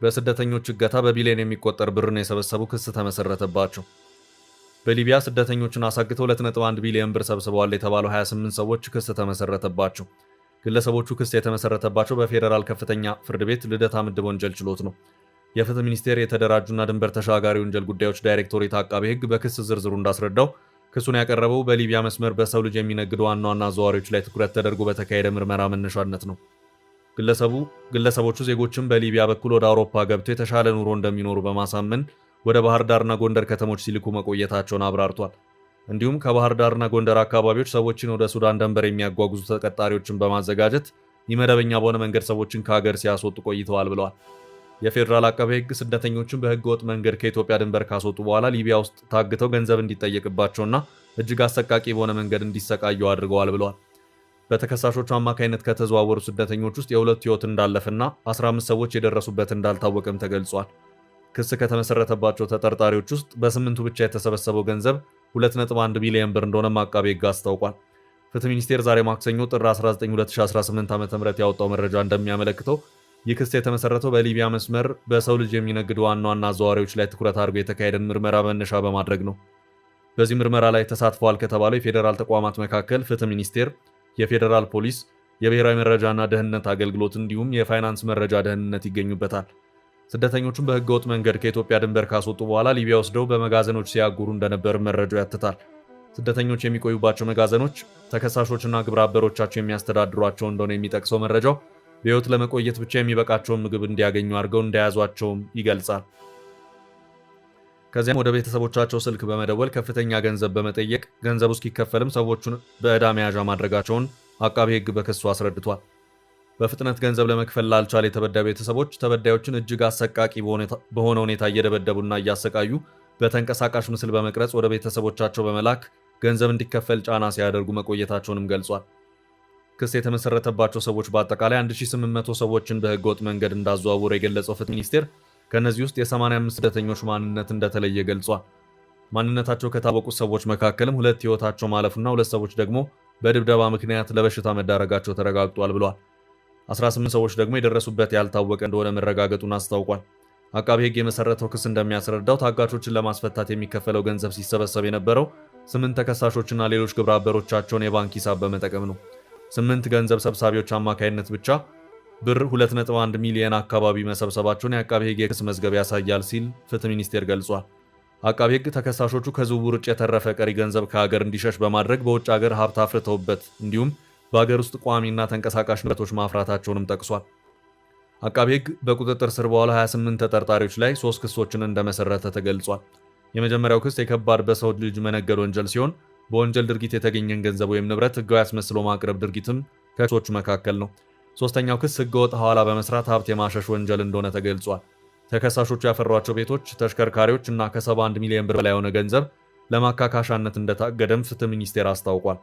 በስደተኞች እገታ በቢሊዮን የሚቆጠር ብርን የሰበሰቡ ክስ ተመሰረተባቸው። በሊቢያ ስደተኞችን አሳግተው 2.1 ቢሊዮን ብር ሰብስበዋል የተባሉ 28 ሰዎች ክስ ተመሰረተባቸው። ግለሰቦቹ ክስ የተመሰረተባቸው በፌዴራል ከፍተኛ ፍርድ ቤት ልደታ ምድብ ወንጀል ችሎት ነው። የፍትህ ሚኒስቴር የተደራጁና ድንበር ተሻጋሪ ወንጀል ጉዳዮች ዳይሬክቶሬት አቃቤ ሕግ በክስ ዝርዝሩ እንዳስረዳው ክሱን ያቀረበው በሊቢያ መስመር በሰው ልጅ የሚነግዱ ዋና ዋና አዘዋዋሪዎች ላይ ትኩረት ተደርጎ በተካሄደ ምርመራ መነሻነት ነው። ግለሰቦቹ ዜጎችን በሊቢያ በኩል ወደ አውሮፓ ገብተው የተሻለ ኑሮ እንደሚኖሩ በማሳመን ወደ ባህር ዳርና ጎንደር ከተሞች ሲልኩ መቆየታቸውን አብራርቷል። እንዲሁም ከባህር ዳርና ጎንደር አካባቢዎች ሰዎችን ወደ ሱዳን ድንበር የሚያጓጉዙ ተቀጣሪዎችን በማዘጋጀት ኢመደበኛ በሆነ መንገድ ሰዎችን ከሀገር ሲያስወጡ ቆይተዋል ብለዋል። የፌዴራል አቃቤ ሕግ ስደተኞችን በሕገ ወጥ መንገድ ከኢትዮጵያ ድንበር ካስወጡ በኋላ ሊቢያ ውስጥ ታግተው ገንዘብ እንዲጠየቅባቸውና እጅግ አሰቃቂ በሆነ መንገድ እንዲሰቃዩ አድርገዋል ብለዋል። በተከሳሾቹ አማካይነት ከተዘዋወሩ ስደተኞች ውስጥ የሁለቱ ሕይወት እንዳለፈና 15 ሰዎች የደረሱበት እንዳልታወቀም ተገልጿል። ክስ ከተመሰረተባቸው ተጠርጣሪዎች ውስጥ በስምንቱ ብቻ የተሰበሰበው ገንዘብ 2.1 ቢሊዮን ብር እንደሆነም አቃቤ ሕግ አስታውቋል። ፍትህ ሚኒስቴር ዛሬ ማክሰኞ ጥር 19 2018 ዓ.ም ያወጣው መረጃ እንደሚያመለክተው ይህ ክስ የተመሰረተው በሊቢያ መስመር በሰው ልጅ የሚነግዱ ዋና ዋና አዘዋዋሪዎች ላይ ትኩረት አድርጎ የተካሄደን ምርመራ መነሻ በማድረግ ነው። በዚህ ምርመራ ላይ ተሳትፈዋል ከተባለው የፌዴራል ተቋማት መካከል ፍትህ ሚኒስቴር፣ የፌዴራል ፖሊስ፣ የብሔራዊ መረጃና ደህንነት አገልግሎት እንዲሁም የፋይናንስ መረጃ ደህንነት ይገኙበታል። ስደተኞቹን በህገ ወጥ መንገድ ከኢትዮጵያ ድንበር ካስወጡ በኋላ ሊቢያ ወስደው በመጋዘኖች ሲያጉሩ እንደነበር መረጃው ያትታል። ስደተኞች የሚቆዩባቸው መጋዘኖች ተከሳሾችና ግብረ አበሮቻቸው የሚያስተዳድሯቸው እንደሆነ የሚጠቅሰው መረጃው በህይወት ለመቆየት ብቻ የሚበቃቸውን ምግብ እንዲያገኙ አድርገው እንደያዟቸውም ይገልጻል። ከዚያም ወደ ቤተሰቦቻቸው ስልክ በመደወል ከፍተኛ ገንዘብ በመጠየቅ ገንዘቡ እስኪከፈልም ሰዎቹን በዕዳ መያዣ ማድረጋቸውን አቃቤ ሕግ በክሱ አስረድቷል። በፍጥነት ገንዘብ ለመክፈል ላልቻለ የተበዳይ ቤተሰቦች ተበዳዮችን እጅግ አሰቃቂ በሆነ ሁኔታ እየደበደቡና እያሰቃዩ በተንቀሳቃሽ ምስል በመቅረጽ ወደ ቤተሰቦቻቸው በመላክ ገንዘብ እንዲከፈል ጫና ሲያደርጉ መቆየታቸውንም ገልጿል። ክስ የተመሰረተባቸው ሰዎች በአጠቃላይ 1800 ሰዎችን በህገወጥ መንገድ እንዳዘዋወሩ የገለጸው ፍትህ ሚኒስቴር ከነዚህ ውስጥ የ85 ስደተኞች ማንነት እንደተለየ ገልጿል። ማንነታቸው ከታወቁት ሰዎች መካከልም 2 ህይወታቸው ማለፉና 2 ሰዎች ደግሞ በድብደባ ምክንያት ለበሽታ መዳረጋቸው ተረጋግጧል ብሏል። 18 ሰዎች ደግሞ የደረሱበት ያልታወቀ እንደሆነ መረጋገጡን አስታውቋል። አቃቤ ሕግ የመሰረተው ክስ እንደሚያስረዳው ታጋቾችን ለማስፈታት የሚከፈለው ገንዘብ ሲሰበሰብ የነበረው 8 ተከሳሾችና ሌሎች ግብረ አበሮቻቸውን የባንክ ሂሳብ በመጠቀም ነው። 8 ገንዘብ ሰብሳቢዎች አማካይነት ብቻ ብር 2.1 ሚሊዮን አካባቢ መሰብሰባቸውን የአቃቤ ሕግ የክስ መዝገብ ያሳያል ሲል ፍትህ ሚኒስቴር ገልጿል። አቃቤ ሕግ ተከሳሾቹ ከዝውውር ውጭ የተረፈ ቀሪ ገንዘብ ከሀገር እንዲሸሽ በማድረግ በውጭ ሀገር ሀብት አፍርተውበት እንዲሁም በሀገር ውስጥ ቋሚና ተንቀሳቃሽ ንብረቶች ማፍራታቸውንም ጠቅሷል። አቃቤ ሕግ በቁጥጥር ስር በኋላ 28 ተጠርጣሪዎች ላይ 3 ክሶችን እንደመሰረተ ተገልጿል። የመጀመሪያው ክስ የከባድ በሰው ልጅ መነገድ ወንጀል ሲሆን በወንጀል ድርጊት የተገኘን ገንዘብ ወይም ንብረት ህጋዊ አስመስሎ ማቅረብ ድርጊትም ከክሶቹ መካከል ነው። ሶስተኛው ክስ ህገወጥ ሐዋላ በመስራት ሀብት የማሸሽ ወንጀል እንደሆነ ተገልጿል። ተከሳሾቹ ያፈሯቸው ቤቶች፣ ተሽከርካሪዎች እና ከ71 ሚሊዮን ብር በላይ የሆነ ገንዘብ ለማካካሻነት እንደታገደም ፍትህ ሚኒስቴር አስታውቋል።